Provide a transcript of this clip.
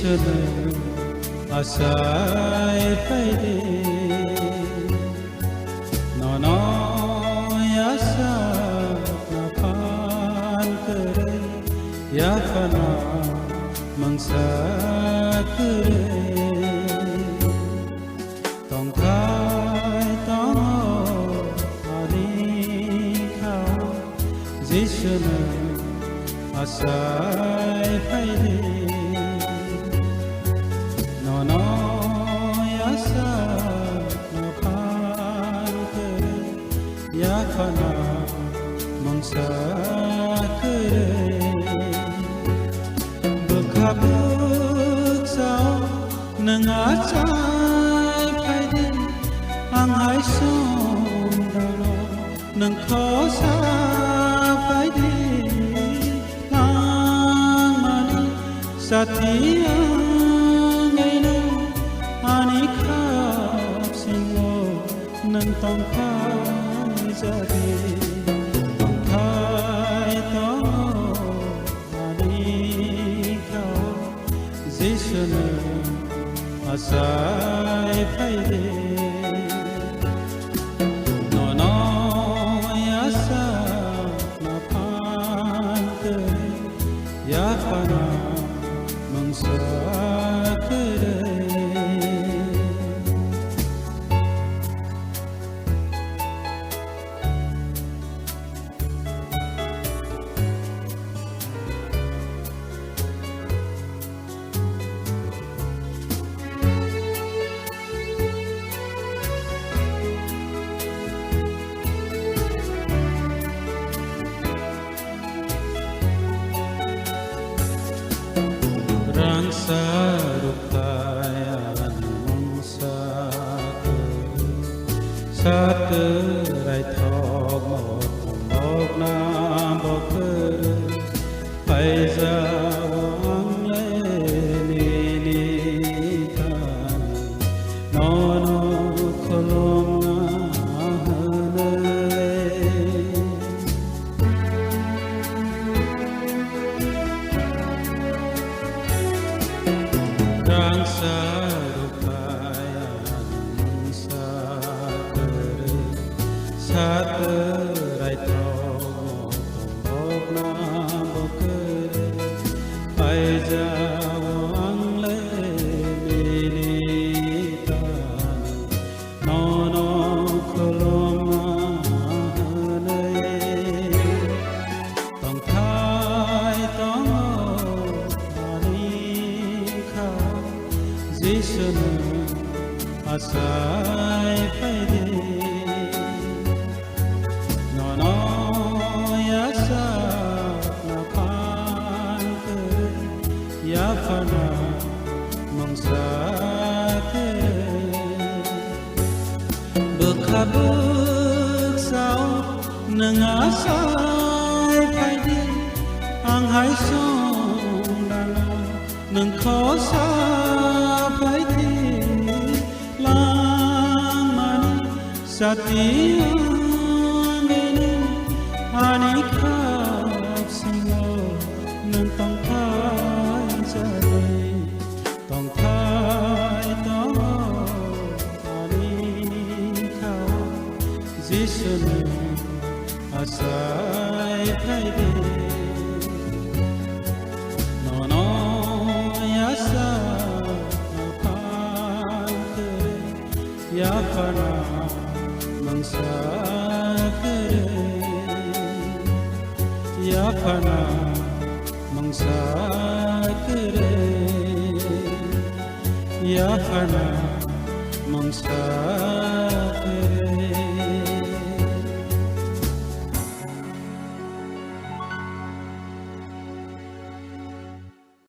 जिसुनो आसाय फायदे nono yasa napan kere ya fana mangsa kere tong khai tong ani khao जिसुनो आसाय फायदे nono yasa ya fana mangsa kere bekabuk sao nang achai phaide ang hai som dalo nang tho sa phaide lang mani satia ngai no ani khap singo nang tong kha jadi bangkai tong ani kau जिसुनो आसाय फायदे nono yasa napan kere ya fana mangsa kere sarupayan mangsa satu rai thok mok na bokere pai za wang le ni ni kan no no kolom na hane Rang sarupayan mangsa kere satu rai thok mok na bokere pai ja wang le ni ni tan no no kolom na hane tong thai tong जिसुनो आसाय फायदे nono yasa napan kere ya fana mangsa kere bekabuk sao nang asay फायदे ang hai som dalo nang kho sa फायदे lang mani satia ngene ani khap singo nang tong khai jai tong khai tong ani khao जिसुनो आसाय फायदे nono yasa ya fana mangsa kere ya fana mangsa kere ya fana mangsa